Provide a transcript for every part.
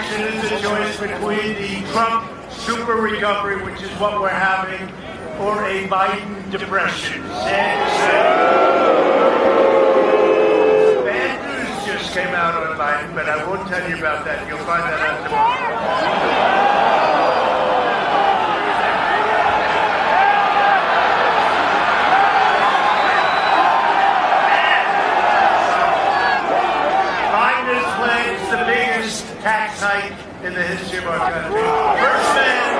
election is a choice between the Trump super recovery, which is what we're having, or a Biden depression. Bad news just came out on Biden, but I won't tell you about that. You'll find that out tomorrow. Tax hike in the history of our country. First man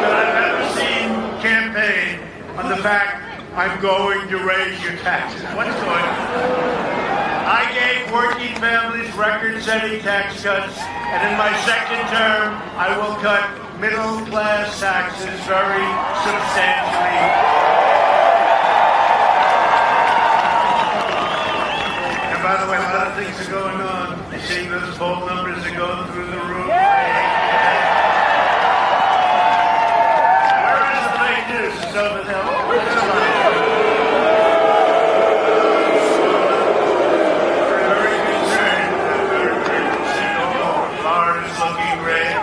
that I've ever seen campaign on the fact I'm going to raise your taxes. What's going on? I gave working families record-setting tax cuts, and in my second term, I will cut middle-class taxes very substantially. And by the way, a lot of things are going on. You're seeing those poll numbers are going through the roof. Where is the fake news? It's over there. Very concerned. Florida's looking great.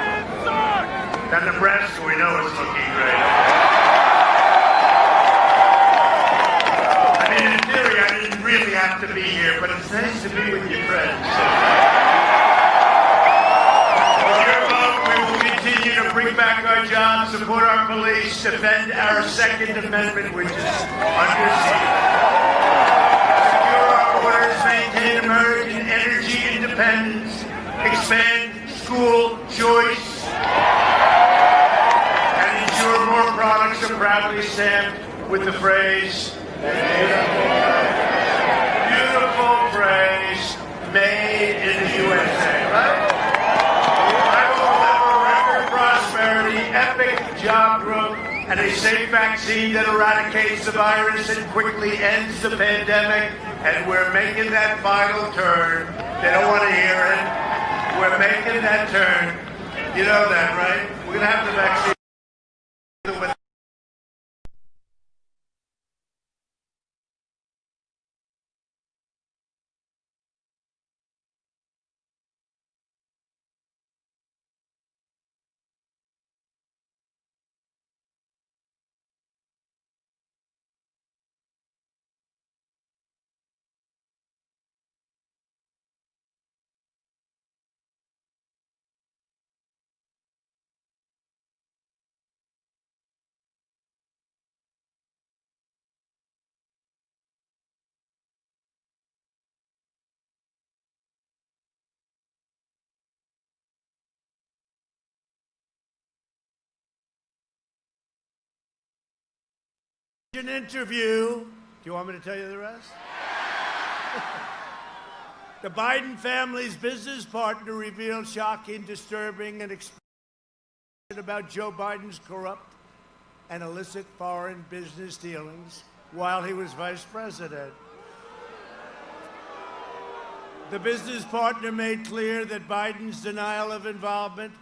Now Nebraska, we know is looking great. I mean, in theory, I didn't really have to be here, but it's nice to be with your friends. Bring back our jobs, support our police, defend our Second Amendment, which is under siege. Secure our borders, maintain American energy independence, expand school choice, and ensure more products are proudly stamped with the phrase, beautiful phrase, made in the USA, right? Epic job growth and a safe vaccine that eradicates the virus and quickly ends the pandemic. And we're making that final turn. They don't want to hear it. We're making that turn. You know that, right? We're going to have the vaccine. An interview. Do you want me to tell you the rest? The Biden family's business partner revealed shocking, disturbing, and explicit about Joe Biden's corrupt and illicit foreign business dealings while he was vice president. The business partner made clear that Biden's denial of involvement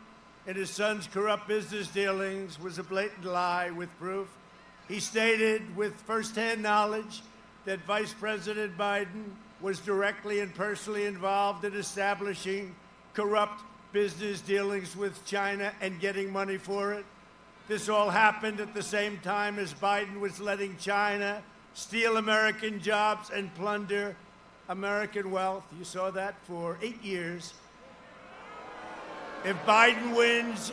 in his son's corrupt business dealings was a blatant lie with proof. He stated with firsthand knowledge that Vice President Biden was directly and personally involved in establishing corrupt business dealings with China and getting money for it. This all happened at the same time as Biden was letting China steal American jobs and plunder American wealth. You saw that for 8 years. If Biden wins,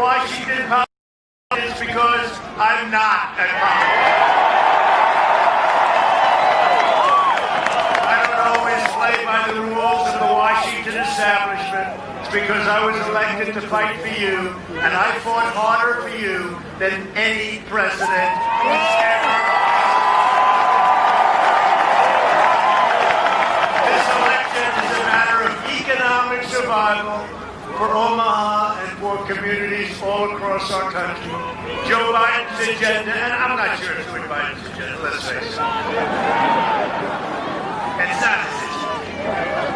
Washington politics because I'm not at politics. I don't always play by the rules of the Washington establishment. It's because I was elected to fight for you, and I fought harder for you than any president who's ever. This election is a matter of economic survival for Omaha and for communities all across our country. Joe Biden's agenda, and I'm not sure it's Joe Biden's agenda, let's face it. It's not his agenda.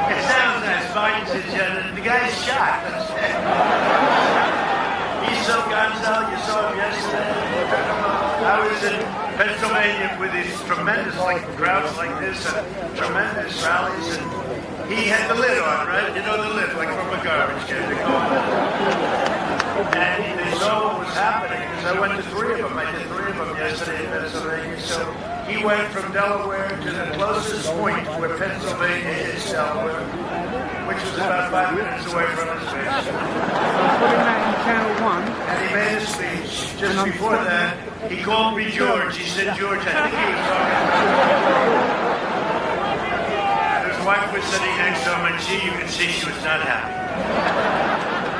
It sounds like Biden's agenda. The guy's shot. That's it. He's so gonzo. You saw him yesterday. I was in Pennsylvania with these tremendous crowds like this and tremendous rallies, and he had the lid on, right? You know the lid, like from a garbage can. And they saw what was happening because I went to three of them. I did three of them yesterday in Pennsylvania. So he went from Delaware to the closest point where Pennsylvania is Delaware, which was about 5 minutes away from his base. Putting that in Channel 1. And he made a speech. Just before that, he called me George. He said, George, I think he was talking about his wife was sitting next to him, and you could see she was not happy.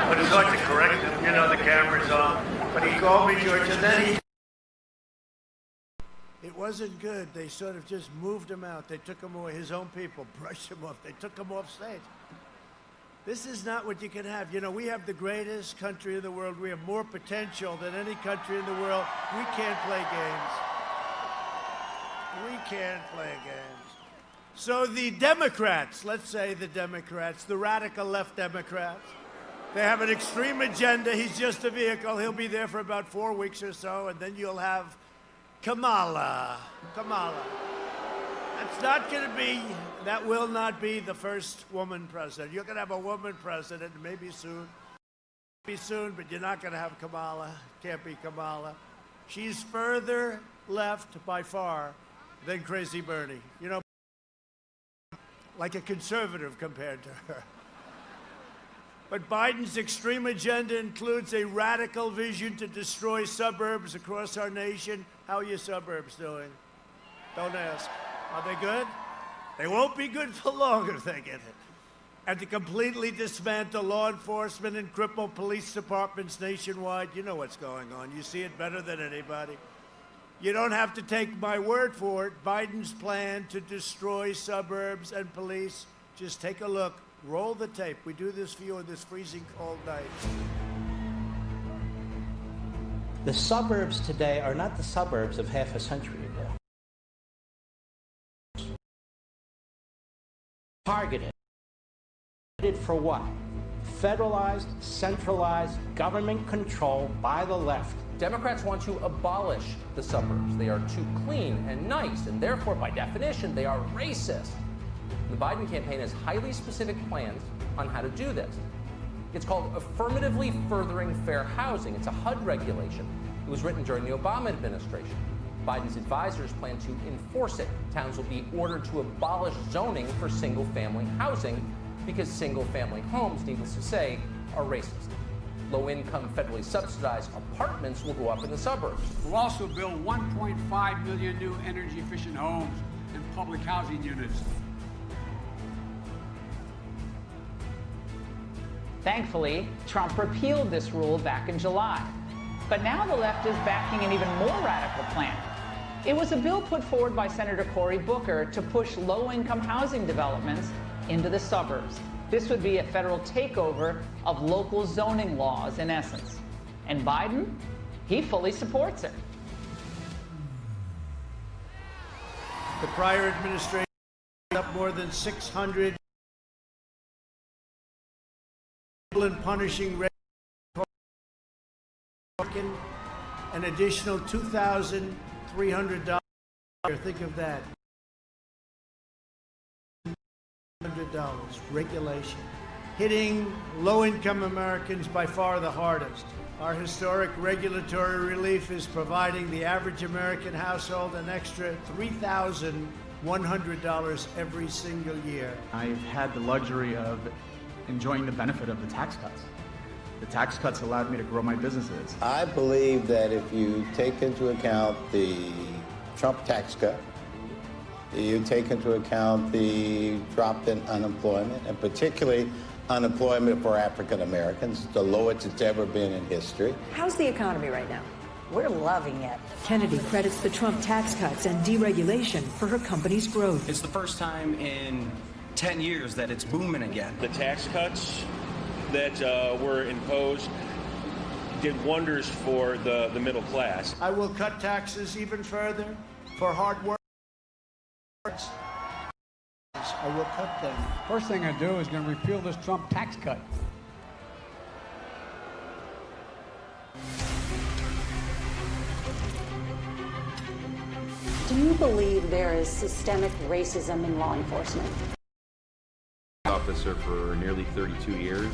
But it's hard to correct him. You know, the camera's on. But he called me George, and then he... It wasn't good. They sort of just moved him out. They took him away. His own people brushed him off. They took him off stage. This is not what you can have. You know, we have the greatest country in the world. We have more potential than any country in the world. We can't play games. We can't play games. So the Democrats, let's say the Democrats, the radical left Democrats, they have an extreme agenda. He's just a vehicle. He'll be there for about 4 weeks or so, and then you'll have Kamala. That's not going to be, that will not be the first woman president. You're going to have a woman president, maybe soon. Maybe soon, but you're not going to have Kamala. Can't be Kamala. She's further left by far than Crazy Bernie. You know, like a conservative compared to her. But Biden's extreme agenda includes a radical vision to destroy suburbs across our nation. How are your suburbs doing? Don't ask. Are they good? They won't be good for long if they get it. And to completely dismantle law enforcement and cripple police departments nationwide. You know what's going on. You see it better than anybody. You don't have to take my word for it. Biden's plan to destroy suburbs and police. Just take a look. Roll the tape. We do this for you on this freezing cold night. The suburbs today are not the suburbs of half a century ago. Targeted. For what? Federalized, centralized government control by the left. Democrats want to abolish the suburbs. They are too clean and nice, and therefore, by definition, they are racist. The Biden campaign has highly specific plans on how to do this. It's called Affirmatively Furthering Fair Housing. It's a HUD regulation. It was written during the Obama administration. Biden's advisors plan to enforce it. Towns will be ordered to abolish zoning for single-family housing because single-family homes, needless to say, are racist. Low-income, federally subsidized apartments will go up in the suburbs. We'll also build 1.5 million new energy-efficient homes and public housing units. Thankfully, Trump repealed this rule back in July. But now the left is backing an even more radical plan. It was a bill put forward by Senator Cory Booker to push low-income housing developments into the suburbs. This would be a federal takeover of local zoning laws, in essence. And Biden, he fully supports it. The prior administration up more than 600 and punishing an additional $2,300. Think of that. $100 regulation, hitting low-income Americans by far the hardest. Our historic regulatory relief is providing the average American household an extra $3,100 every single year. I've had the luxury of enjoying the benefit of the tax cuts. The tax cuts allowed me to grow my businesses. I believe that if you take into account the Trump tax cut, you take into account the drop in unemployment, and particularly unemployment for African Americans, the lowest it's ever been in history. How's the economy right now? We're loving it. Kennedy credits the Trump tax cuts and deregulation for her company's growth. It's the first time in 10 years that it's booming again. The tax cuts that were imposed did wonders for the middle class. I will cut taxes even further for hard work. I will cut them. First thing I do is going to repeal this Trump tax cut. Do you believe there is systemic racism in law enforcement? Officer for nearly 32 years.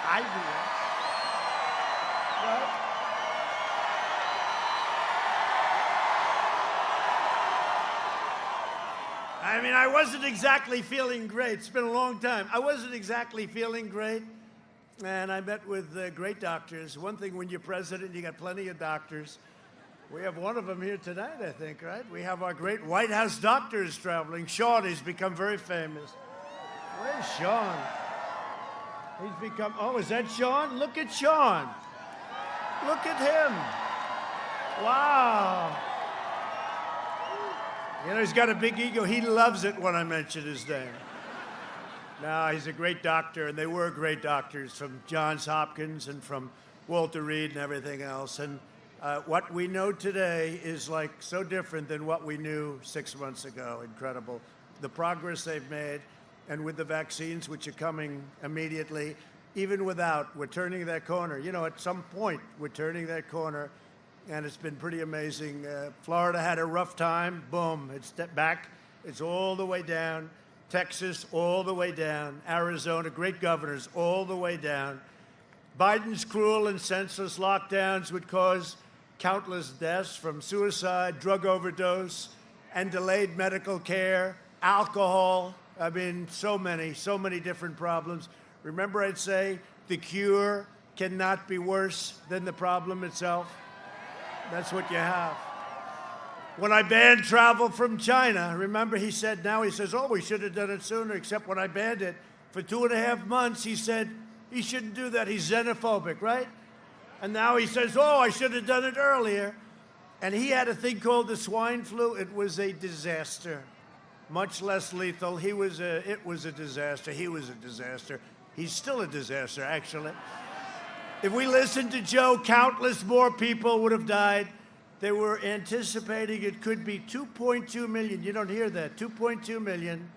I do it. Well, I mean, I wasn't exactly feeling great. It's been a long time. I wasn't exactly feeling great, and I met with great doctors. One thing, when you're president, you got plenty of doctors. We have one of them here tonight, I think, right? We have our great White House doctors traveling. Sean, he's become very famous. Where's Sean? He's become, oh, is that Sean? Look at Sean. Look at him. Wow. You know, he's got a big ego. He loves it when I mention his name. No, he's a great doctor, and they were great doctors from Johns Hopkins and from Walter Reed and everything else. And what we know today is like so different than what we knew 6 months ago. Incredible. The progress they've made, and with the vaccines, which are coming immediately, even without, we're turning that corner. You know, at some point, we're turning that corner, and it's been pretty amazing. Florida had a rough time. Boom, it's back. It's all the way down. Texas, all the way down. Arizona, great governors, all the way down. Biden's cruel and senseless lockdowns would cause countless deaths from suicide, drug overdose, and delayed medical care, alcohol. I mean, so many different problems. Remember, I'd say the cure cannot be worse than the problem itself. That's what you have. When I banned travel from China, remember he says, oh, we should have done it sooner, except when I banned it for 2.5 months, he said, he shouldn't do that. He's xenophobic, right? And now he says, oh, I should have done it earlier. And he had a thing called the swine flu. It was a disaster, much less lethal. It was a disaster. He was a disaster. He's still a disaster, actually. If we listened to Joe, countless more people would have died. They were anticipating it could be 2.2 million. You don't hear that, 2.2 million.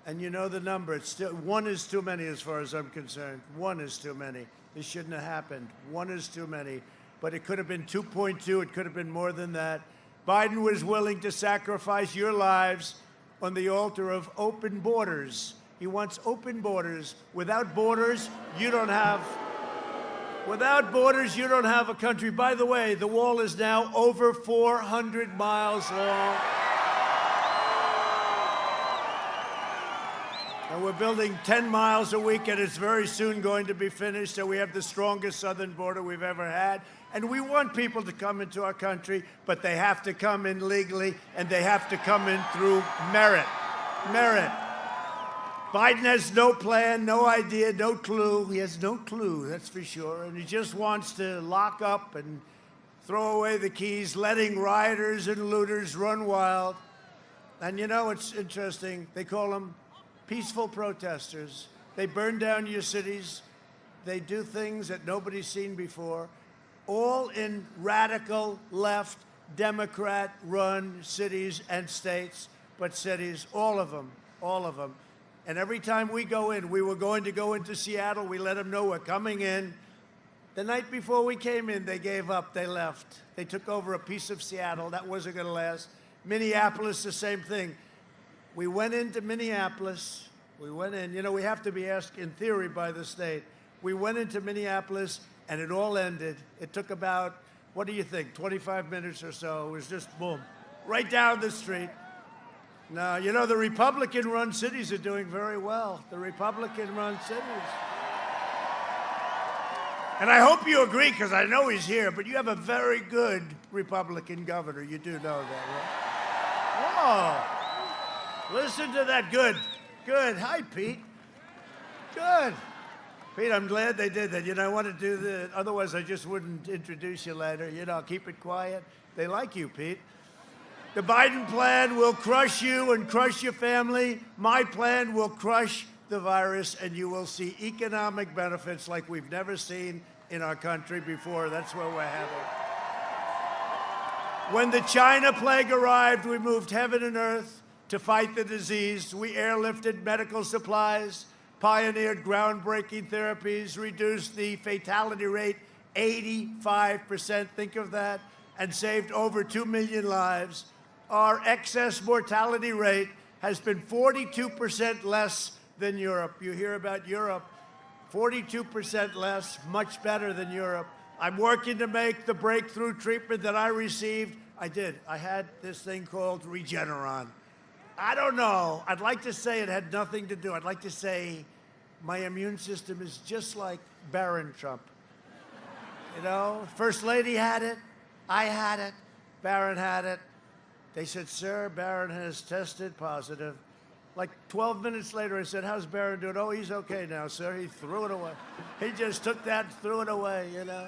And you know the number. It's still, one is too many as far as I'm concerned. One is too many. This shouldn't have happened. One is too many. But it could have been 2.2. It could have been more than that. Biden was willing to sacrifice your lives on the altar of open borders. He wants open borders. Without borders, you don't have... Without borders, you don't have a country. By the way, the wall is now over 400 miles long. And we're building 10 miles a week, and it's very soon going to be finished. So we have the strongest southern border we've ever had. And we want people to come into our country, but they have to come in legally, and they have to come in through merit. Merit. Biden has no plan, no idea, no clue. He has no clue, that's for sure. And he just wants to lock up and throw away the keys, letting rioters and looters run wild. And you know, it's interesting. They call them peaceful protesters. They burn down your cities. They do things that nobody's seen before, all in radical left, Democrat-run cities and states, but cities, all of them, all of them. And every time we go in, we were going to go into Seattle, we let them know we're coming in. The night before we came in, they gave up, they left. They took over a piece of Seattle, that wasn't gonna last. Minneapolis, the same thing. We went into Minneapolis, we went in, you know, we have to be asked in theory by the state. We went into Minneapolis and it all ended. It took about, what do you think, 25 minutes or so. It was just boom, right down the street. No, you know, the Republican-run cities are doing very well. The Republican-run cities. And I hope you agree, because I know he's here, but you have a very good Republican governor. You do know that, right? Whoa. Listen to that. Good. Good. Hi, Pete. Good. Pete, I'm glad they did that. You know, I want to do that. Otherwise, I just wouldn't introduce you later. You know, keep it quiet. They like you, Pete. The Biden plan will crush you and crush your family. My plan will crush the virus, and you will see economic benefits like we've never seen in our country before. That's where we're headed. When the China plague arrived, we moved heaven and earth to fight the disease. We airlifted medical supplies, pioneered groundbreaking therapies, reduced the fatality rate 85%. Think of that. And saved over 2 million lives. Our excess mortality rate has been 42% less than Europe. You hear about Europe, 42% less, much better than Europe. I'm working to make the breakthrough treatment that I received. I did. I had this thing called Regeneron. I don't know. I'd like to say it had nothing to do. I'd like to say my immune system is just like Barron Trump. You know, First Lady had it. I had it. Barron had it. They said, sir, Barron has tested positive. Like 12 minutes later, I said, how's Barron doing? Oh, he's okay now, sir. He threw it away. He just took that, threw it away, you know.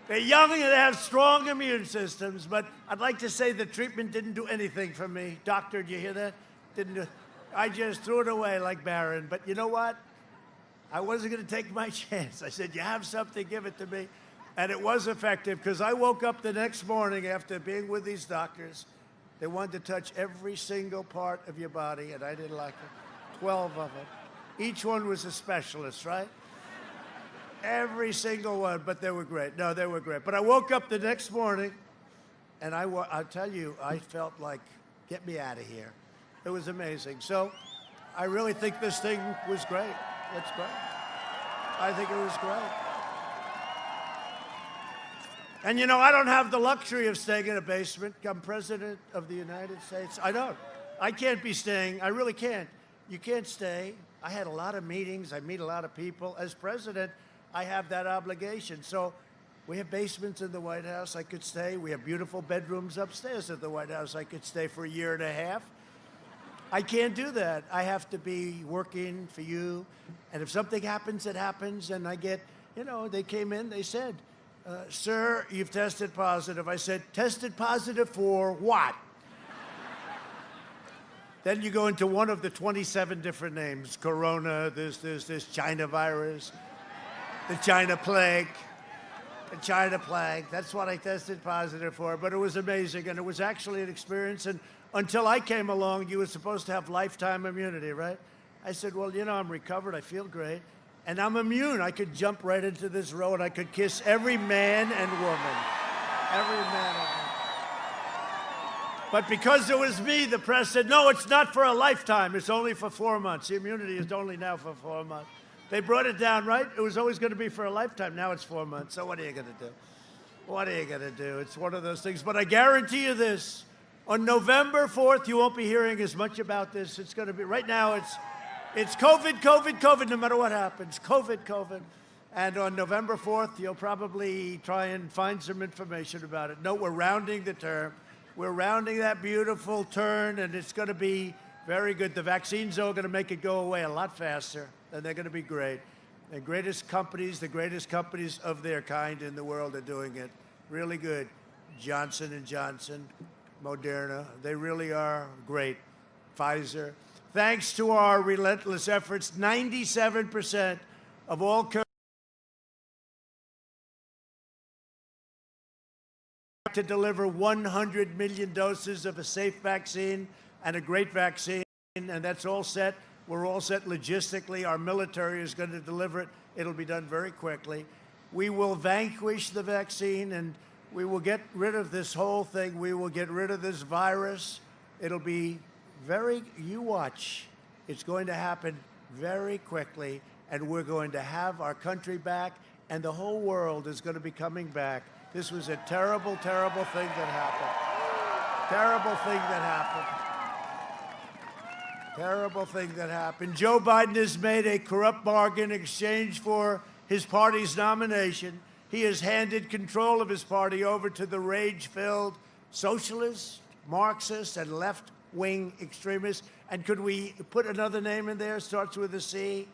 They're young and they have strong immune systems, but I'd like to say the treatment didn't do anything for me. Doctor, did you hear that? Didn't do. I just threw it away like Barron. But you know what? I wasn't going to take my chance. I said, you have something, give it to me. And it was effective because I woke up the next morning after being with these doctors. They wanted to touch every single part of your body, and I didn't like it. 12 of them. Each one was a specialist, right? Every single one, but they were great. No, they were great. But I woke up the next morning, and I'll tell you, I felt like, get me out of here. It was amazing. So I really think this thing was great. It's great. I think it was great. And you know, I don't have the luxury of staying in a basement. I'm president of the United States. I don't. I can't be staying. I really can't. You can't stay. I had a lot of meetings. I meet a lot of people. As president, I have that obligation. So we have basements in the White House. I could stay. We have beautiful bedrooms upstairs at the White House. I could stay for a year and a half. I can't do that. I have to be working for you. And if something happens, it happens. And I get, you know, they came in, they said, sir, you've tested positive. I said, tested positive for what? Then you go into one of the 27 different names. Corona, this China virus, the China plague, the China plague. That's what I tested positive for. But it was amazing, and it was actually an experience. And until I came along, you were supposed to have lifetime immunity, right? I said, well, you know, I'm recovered. I feel great. And I'm immune. I could jump right into this row, and I could kiss every man and woman. Every man and woman. But because it was me, the press said, no, it's not for a lifetime. It's only for 4 months. The immunity is only now for 4 months. They brought it down, right? It was always going to be for a lifetime. Now it's 4 months. So what are you going to do? What are you going to do? It's one of those things. But I guarantee you this. On November 4th, you won't be hearing as much about this. It's going to be, right now, it's COVID, COVID, COVID, no matter what happens. COVID, COVID. And on November 4th, you'll probably try and find some information about it. No, we're rounding the term. We're rounding that beautiful turn, and it's going to be very good. The vaccines are going to make it go away a lot faster, and they're going to be great. The greatest companies of their kind in the world are doing it really good. Johnson & Johnson, Moderna, they really are great. Pfizer. Thanks to our relentless efforts, 97% of all to deliver 100 million doses of a safe vaccine and a great vaccine, and that's all set. We're all set logistically. Our military is going to deliver it. It'll be done very quickly. We will vanquish the vaccine, and we will get rid of this whole thing. We will get rid of this virus. It'll be you watch. It's going to happen very quickly, and we're going to have our country back, and the whole world is going to be coming back. This was a terrible, terrible thing that happened. Terrible thing that happened. Terrible thing that happened. Joe Biden has made a corrupt bargain in exchange for his party's nomination. He has handed control of his party over to the rage-filled socialists, Marxists, and left-wing extremists. And could we put another name in there? Starts with a C.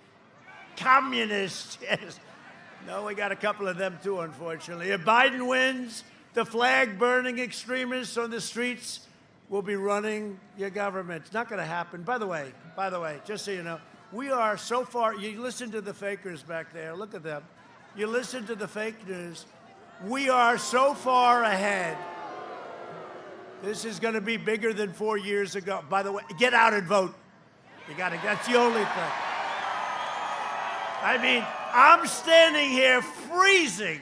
Communists, yes. No, we got a couple of them too, unfortunately. If Biden wins, the flag-burning extremists on the streets will be running your government. It's not going to happen. By the way, just so you know, we are so far, you listen to the fakers back there, look at them. You listen to the fake news. We are so far ahead. This is going to be bigger than 4 years ago. By the way, get out and vote. That's the only thing. I mean, I'm standing here freezing.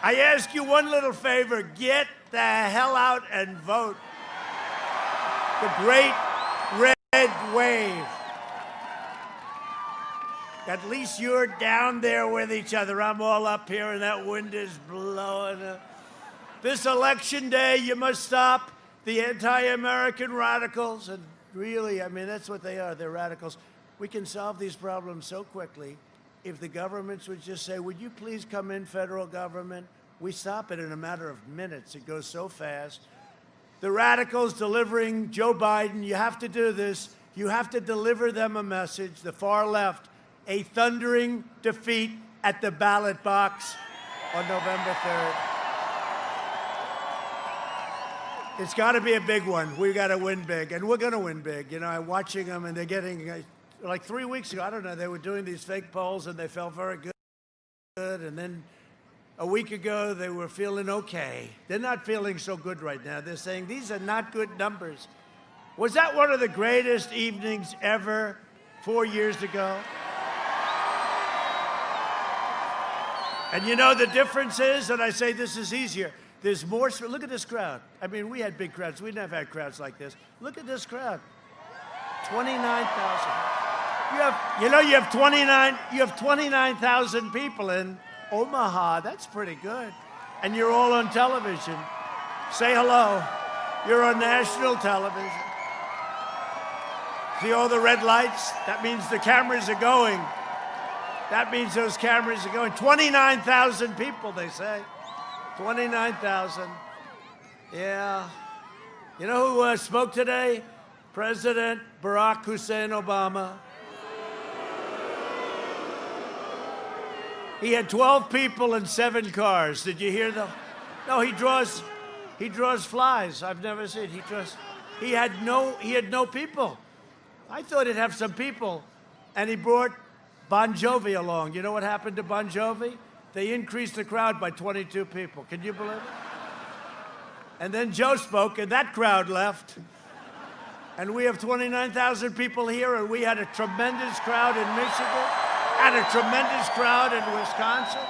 I ask you one little favor, get the hell out and vote. The great red wave. At least you're down there with each other. I'm all up here and that wind is blowing. This election day, you must stop the anti-American radicals. And really, I mean, that's what they are. They're radicals. We can solve these problems so quickly if the governments would just say, would you please come in, federal government? We stop it in a matter of minutes. It goes so fast. The radicals delivering Joe Biden, you have to do this. You have to deliver them a message, the far left, a thundering defeat at the ballot box on November 3rd. It's got to be a big one. We've got to win big, and we're going to win big. You know, I'm watching them, and they're getting, like 3 weeks ago, I don't know, they were doing these fake polls, and they felt very good. And then a week ago, they were feeling okay. They're not feeling so good right now. They're saying these are not good numbers. Was that one of the greatest evenings ever 4 years ago? And you know the difference is, and I say this is easier, there's more, look at this crowd. I mean, we had big crowds. We never had crowds like this. Look at this crowd, 29,000. You have 29,000 people in Omaha. That's pretty good. And you're all on television. Say hello. You're on national television. See all the red lights? That means the cameras are going. That means those cameras are going. 29,000 people, they say. 29,000. Yeah. You know who spoke today? President Barack Hussein Obama. He had 12 people and 7 cars. Did you hear them? No, he draws flies. I've never seen. He had no people. I thought he'd have some people, and he brought Bon Jovi along. You know what happened to Bon Jovi? They increased the crowd by 22 people. Can you believe it? And then Joe spoke, and that crowd left. And we have 29,000 people here, and we had a tremendous crowd in Michigan, and a tremendous crowd in Wisconsin.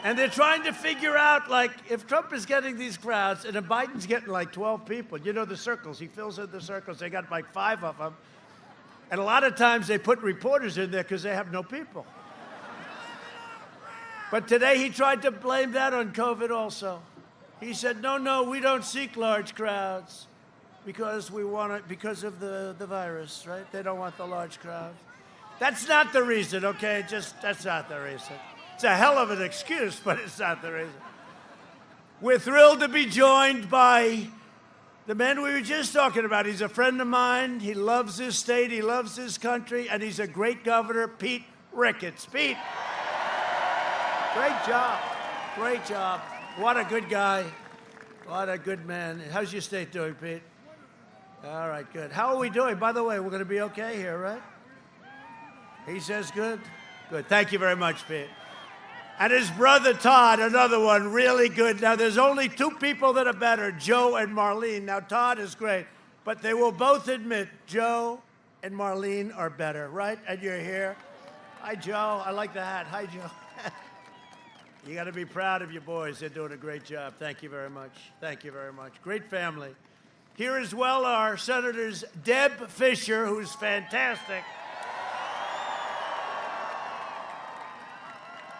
And they're trying to figure out, like, if Trump is getting these crowds, and if Biden's getting like 12 people, you know the circles, he fills in the circles, they got like 5 of them. And a lot of times they put reporters in there because they have no people. But today he tried to blame that on COVID also. He said, no, we don't seek large crowds because we want it because of the virus, right? They don't want the large crowd. That's not the reason, okay? That's not the reason. It's a hell of an excuse, but it's not the reason. We're thrilled to be joined by the man we were just talking about. He's a friend of mine. He loves his state. He loves his country. And he's a great governor, Pete Ricketts. Pete. Great job. Great job. What a good guy. What a good man. How's your state doing, Pete? All right, good. How are we doing? By the way, we're going to be okay here, right? He says good? Good. Thank you very much, Pete. And his brother Todd, another one, really good. Now, there's only 2 people that are better, Joe and Marlene. Now, Todd is great, but they will both admit Joe and Marlene are better, right? And you're here. Hi, Joe. I like the hat. Hi, Joe. You got to be proud of your boys. They're doing a great job. Thank you very much. Thank you very much. Great family. Here as well are Senators Deb Fischer, who's fantastic.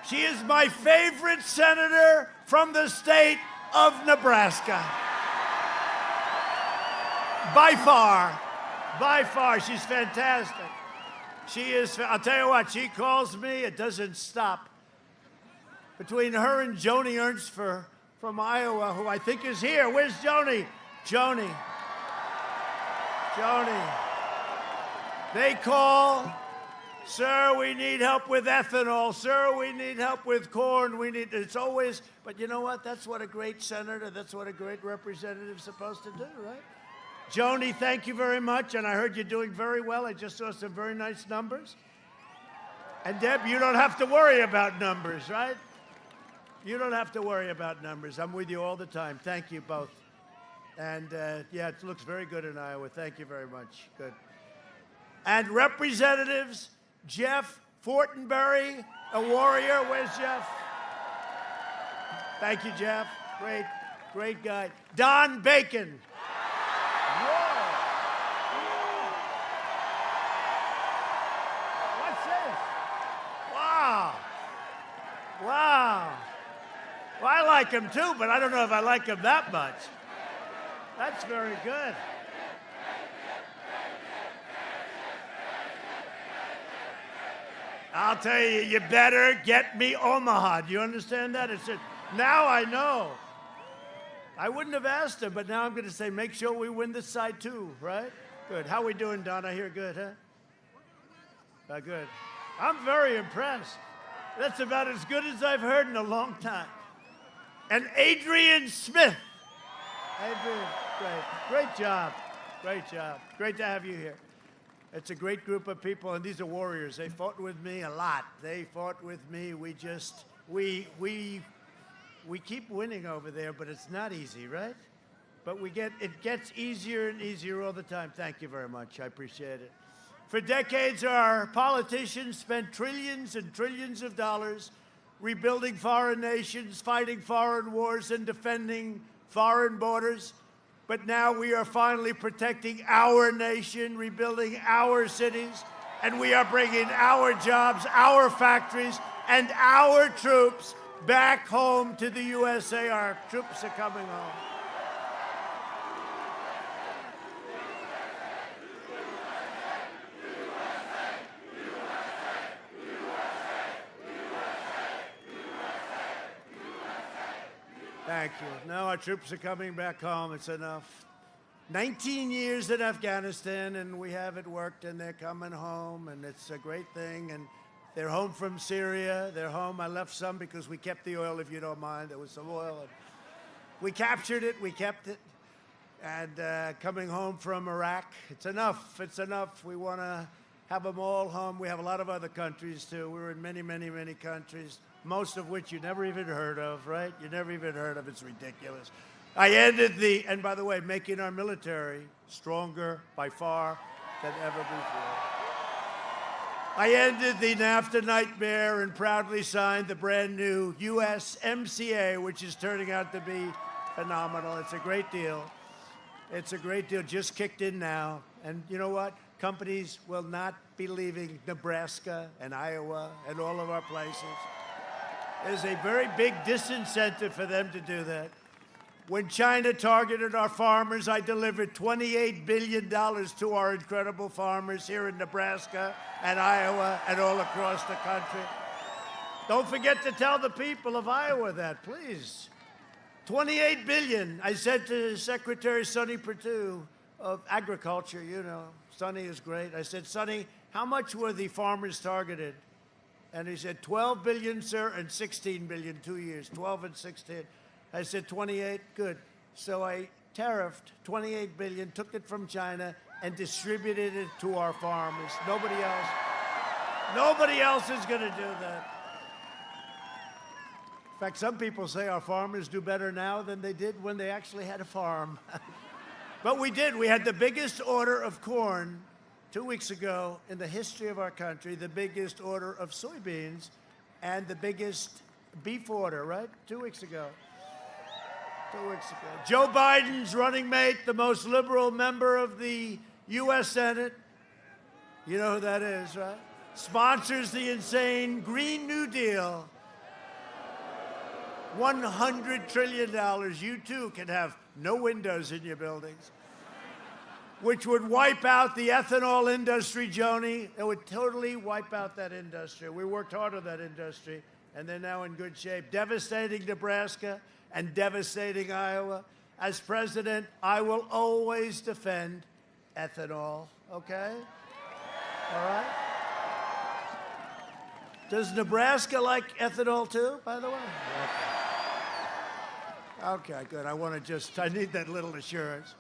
She is my favorite senator from the state of Nebraska. By far. By far. She's fantastic. She is, I'll tell you what, she calls me, it doesn't stop. Between her and Joni Ernst from Iowa, who I think is here. Where's Joni? Joni. They call, sir, we need help with ethanol. Sir, we need help with corn. It's always, but you know what? That's what a great senator, that's what a great representative is supposed to do, right? Joni, thank you very much. And I heard you're doing very well. I just saw some very nice numbers. And Deb, you don't have to worry about numbers, right? You don't have to worry about numbers. I'm with you all the time. Thank you both. And yeah, it looks very good in Iowa. Thank you very much. Good. And Representatives Jeff Fortenberry, a warrior. Where's Jeff? Thank you, Jeff. Great guy. Don Bacon. What's this? Wow. Well, I like him too, but I don't know if I like him that much. That's very good. I'll tell you, you better get me Omaha. Do you understand that? Now I know. I wouldn't have asked him, but now I'm going to say, make sure we win this side too, right? Good. How we doing, Don? I hear good, huh? Good. I'm very impressed. That's about as good as I've heard in a long time. And Adrian Smith. Adrian, great job. Great job. Great to have you here. It's a great group of people, and these are warriors. They fought with me a lot. They fought with me. We keep winning over there, but it's not easy, right? But it gets easier and easier all the time. Thank you very much. I appreciate it. For decades, our politicians spent trillions and trillions of dollars rebuilding foreign nations, fighting foreign wars, and defending foreign borders. But now we are finally protecting our nation, rebuilding our cities, and we are bringing our jobs, our factories, and our troops back home to the USA. Our troops are coming home. Thank you. No, our troops are coming back home. It's enough. 19 years in Afghanistan, and we have it worked, and they're coming home, and it's a great thing. And they're home from Syria. They're home. I left some because we kept the oil, if you don't mind. There was some oil. And we captured it. We kept it. And coming home from Iraq, it's enough. It's enough. We want to have them all home. We have a lot of other countries, too. We're in many, many, many countries, most of which you never even heard of, right? You never even heard of. It's ridiculous. I ended and by the way, making our military stronger by far than ever before. I ended the NAFTA nightmare and proudly signed the brand new USMCA, which is turning out to be phenomenal. It's a great deal. It's a great deal, just kicked in now. And you know what? Companies will not be leaving Nebraska and Iowa and all of our places. There's a very big disincentive for them to do that. When China targeted our farmers, I delivered $28 billion to our incredible farmers here in Nebraska and Iowa and all across the country. Don't forget to tell the people of Iowa that, please. $28 billion. I said to Secretary Sonny Perdue of Agriculture, you know, Sonny is great. I said, Sonny, how much were the farmers targeted? And he said, 12 billion, sir, and 16 billion, 2 years, 12 and 16. I said, 28, good. So I tariffed 28 billion, took it from China, and distributed it to our farmers. Nobody else is going to do that. In fact, some people say our farmers do better now than they did when they actually had a farm. But we did. We had the biggest order of corn 2 weeks ago in the history of our country, the biggest order of soybeans, and the biggest beef order, right? 2 weeks ago. 2 weeks ago. Joe Biden's running mate, the most liberal member of the U.S. Senate, you know who that is, right? Sponsors the insane Green New Deal. $100 trillion. You too can have no windows in your buildings, which would wipe out the ethanol industry, Joni. It would totally wipe out that industry. We worked hard on that industry, and they're now in good shape. Devastating Nebraska and devastating Iowa. As president, I will always defend ethanol, okay? All right? Does Nebraska like ethanol too, by the way? Okay, good. I need that little assurance.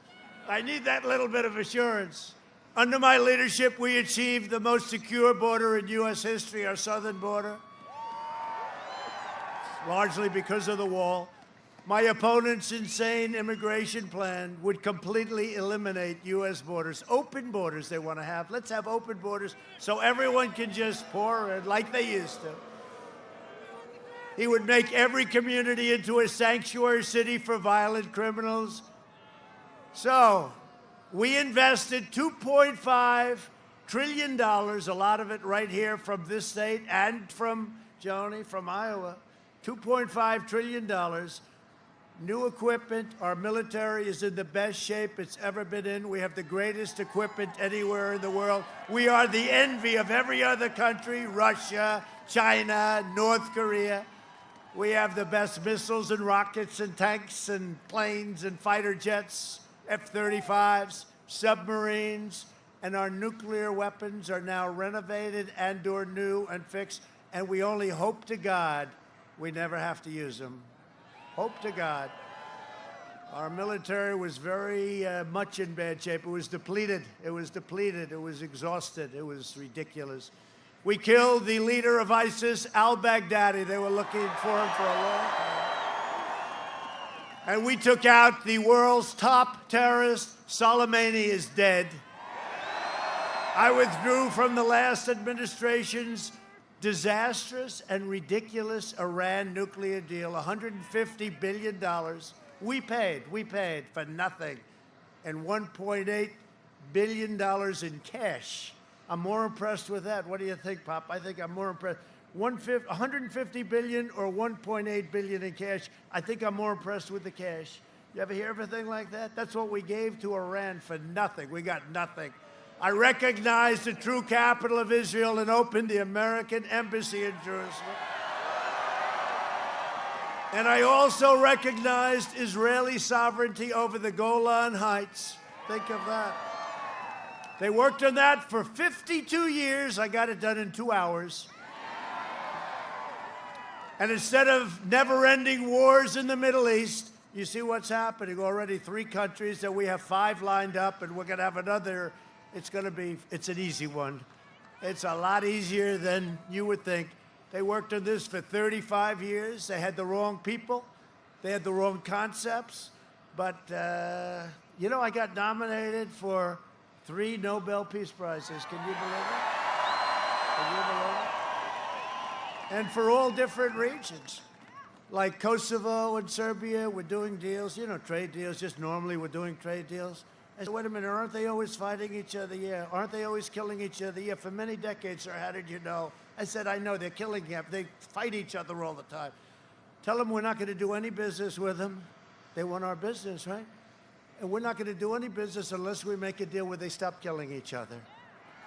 I need that little bit of assurance. Under my leadership, we achieved the most secure border in U.S. history, our southern border, largely because of the wall. My opponent's insane immigration plan would completely eliminate U.S. borders. Open borders they want to have. Let's have open borders so everyone can just pour in like they used to. He would make every community into a sanctuary city for violent criminals. So we invested $2.5 trillion, a lot of it right here from this state and from Joni, from Iowa. $2.5 trillion. New equipment. Our military is in the best shape it's ever been in. We have the greatest equipment anywhere in the world. We are the envy of every other country, Russia, China, North Korea. We have the best missiles and rockets and tanks and planes and fighter jets, F-35s, submarines, and our nuclear weapons are now renovated and/or new and fixed, and we only hope to God we never have to use them. Hope to God. Our military was very much in bad shape. It was depleted. It was depleted. It was exhausted. It was ridiculous. We killed the leader of ISIS, al-Baghdadi. They were looking for him for a long time. And we took out the world's top terrorist. Soleimani is dead. I withdrew from the last administration's disastrous and ridiculous Iran nuclear deal, $150 billion. We paid for nothing, and $1.8 billion in cash. I'm more impressed with that. What do you think, Pop? I think I'm more impressed. $150 billion or $1.8 billion in cash. I think I'm more impressed with the cash. You ever hear everything like that? That's what we gave to Iran for nothing. We got nothing. I recognized the true capital of Israel and opened the American embassy in Jerusalem. And I also recognized Israeli sovereignty over the Golan Heights. Think of that. They worked on that for 52 years. I got it done in 2 hours. And instead of never-ending wars in the Middle East, you see what's happening. Already 3 countries, and we have 5 lined up, and we're going to have another. It's an easy one. It's a lot easier than you would think. They worked on this for 35 years. They had the wrong people. They had the wrong concepts. But, I got nominated for 3 Nobel Peace Prizes. Can you believe it? Can you believe it? And for all different regions. Like Kosovo and Serbia, we're doing deals, trade deals. Just normally we're doing trade deals. I said, wait a minute, aren't they always fighting each other? Yeah. Aren't they always killing each other? Yeah. For many decades, sir, how did you know? I said, I know. They're killing them. They fight each other all the time. Tell them we're not going to do any business with them. They want our business, right? And we're not going to do any business unless we make a deal where they stop killing each other.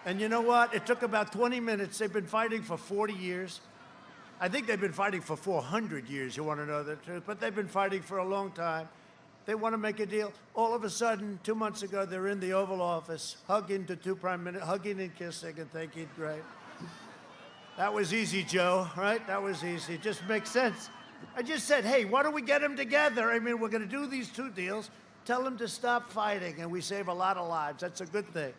And you know what? It took about 20 minutes. They've been fighting for 40 years. I think they've been fighting for 400 years, you want to know the truth. But they've been fighting for a long time. They want to make a deal. All of a sudden, 2 months ago, they're in the Oval Office, hugging the 2 prime ministers, hugging and kissing and thinking, great. That was easy, Joe, right? That was easy. It just makes sense. I just said, hey, why don't we get them together? I mean, we're going to do these 2 deals. Tell them to stop fighting, and we save a lot of lives. That's a good thing.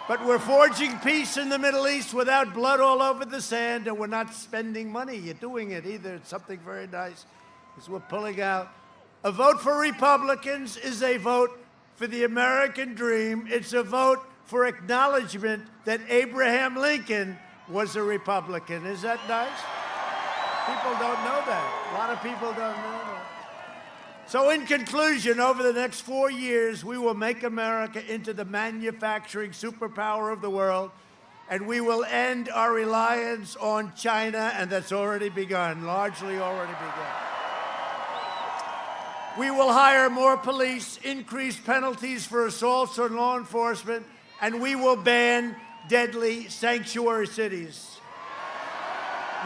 But we're forging peace in the Middle East without blood all over the sand, and we're not spending money. You're doing it either. It's something very nice. It's we're pulling out. A vote for Republicans is a vote for the American dream. It's a vote for acknowledgement that Abraham Lincoln was a Republican. Is that nice? People don't know that. A lot of people don't know that. So in conclusion, over the next 4 years, we will make America into the manufacturing superpower of the world, and we will end our reliance on China, and that's already begun, largely already begun. We will hire more police, increase penalties for assaults on law enforcement, and we will ban deadly sanctuary cities.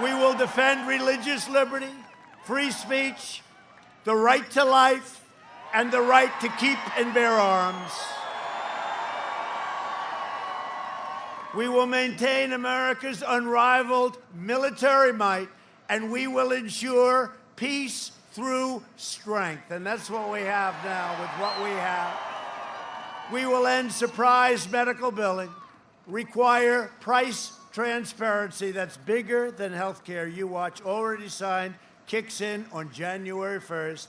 We will defend religious liberty, free speech, the right to life, and the right to keep and bear arms. We will maintain America's unrivaled military might, and we will ensure peace through strength. And that's what we have now with what we have. We will end surprise medical billing, require price transparency that's bigger than health care. You watch, already signed, kicks in on January 1st.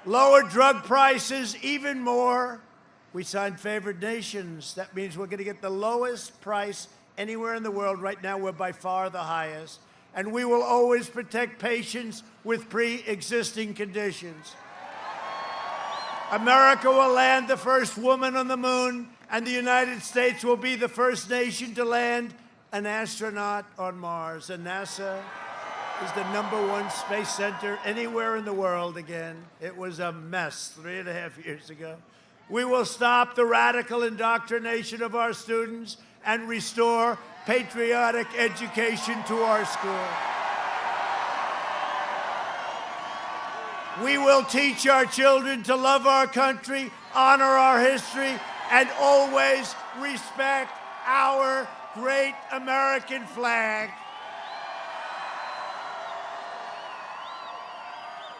Lower drug prices even more. We signed favored nations. That means we're going to get the lowest price anywhere in the world. Right now, we're by far the highest. And we will always protect patients with pre-existing conditions. America will land the first woman on the moon, and the United States will be the first nation to land an astronaut on Mars. And NASA is the #1 space center anywhere in the world again. It was a mess 3.5 years ago. We will stop the radical indoctrination of our students and restore patriotic education to our school. We will teach our children to love our country, honor our history, and always respect our great American flag.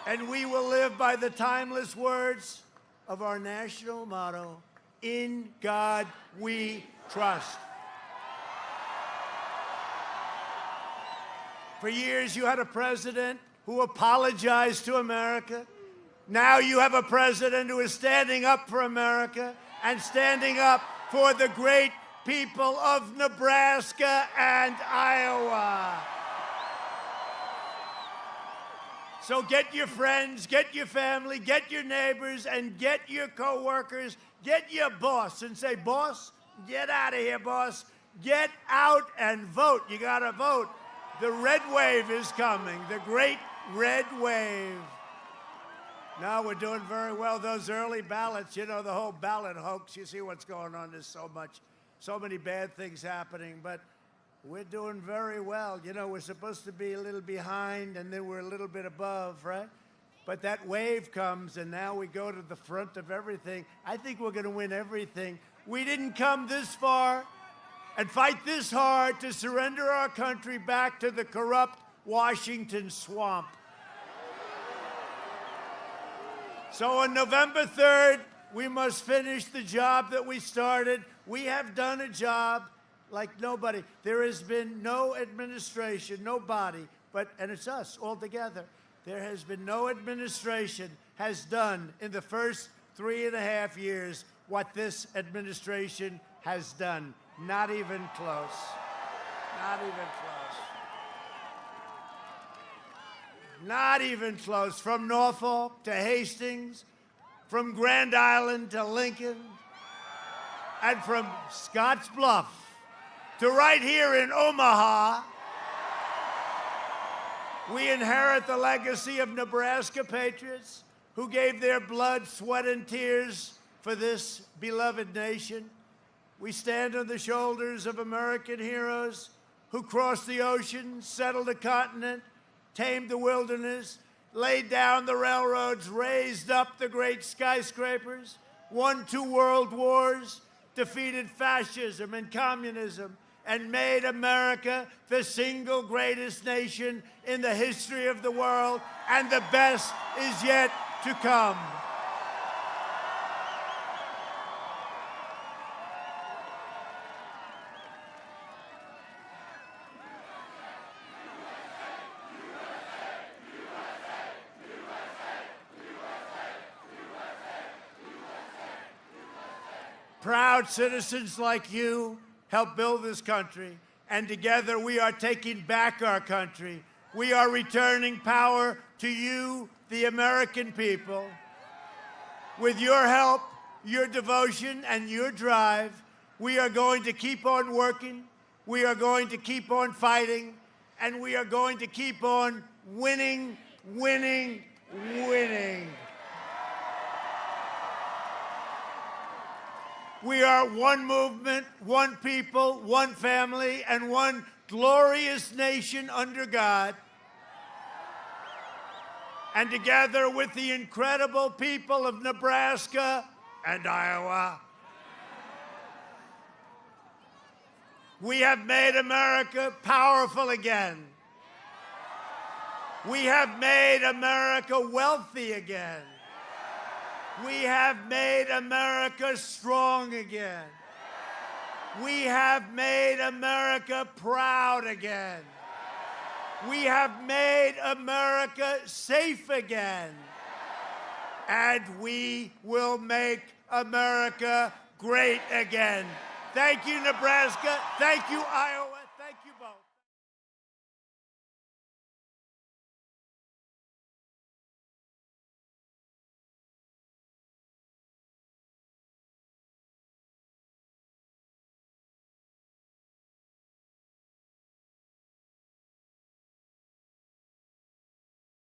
And we will live by the timeless words of our national motto, "In God we trust." For years, you had a president who apologized to America. Now you have a president who is standing up for America and standing up for the great people of Nebraska and Iowa. So get your friends, get your family, get your neighbors, and get your coworkers, get your boss, and say, "Boss, get out of here, boss. Get out and vote. You gotta vote. The red wave is coming, the great red wave." Now we're doing very well. Those early ballots, you know, the whole ballot hoax, you see what's going on. There's so many bad things happening, but we're doing very well. You know, we're supposed to be a little behind, and then we're a little bit above, right? But that wave comes, and now we go to the front of everything. I think we're going to win everything. We didn't come this far and fight this hard to surrender our country back to the corrupt Washington swamp. So on November 3rd, we must finish the job that we started. We have done a job like nobody. There has been no administration, nobody, and it's us all together. There has been no administration has done in the first 3.5 years what this administration has done. Not even close. Not even close. Not even close. From Norfolk to Hastings, from Grand Island to Lincoln, and from Scotts Bluff to right here in Omaha, we inherit the legacy of Nebraska patriots who gave their blood, sweat, and tears for this beloved nation. We stand on the shoulders of American heroes who crossed the ocean, settled a continent, tamed the wilderness, laid down the railroads, raised up the great skyscrapers, won 2 world wars, defeated fascism and communism, and made America the single greatest nation in the history of the world, and the best is yet to come. Proud citizens like you help build this country, and together we are taking back our country. We are returning power to you, the American people. With your help, your devotion, and your drive, we are going to keep on working, we are going to keep on fighting, and we are going to keep on winning, winning, winning. We are one movement, one people, one family, and one glorious nation under God. And together with the incredible people of Nebraska and Iowa, we have made America powerful again. We have made America wealthy again. We have made America strong again. We have made America proud again. We have made America safe again. And we will make America great again. Thank you, Nebraska. Thank you, Iowa.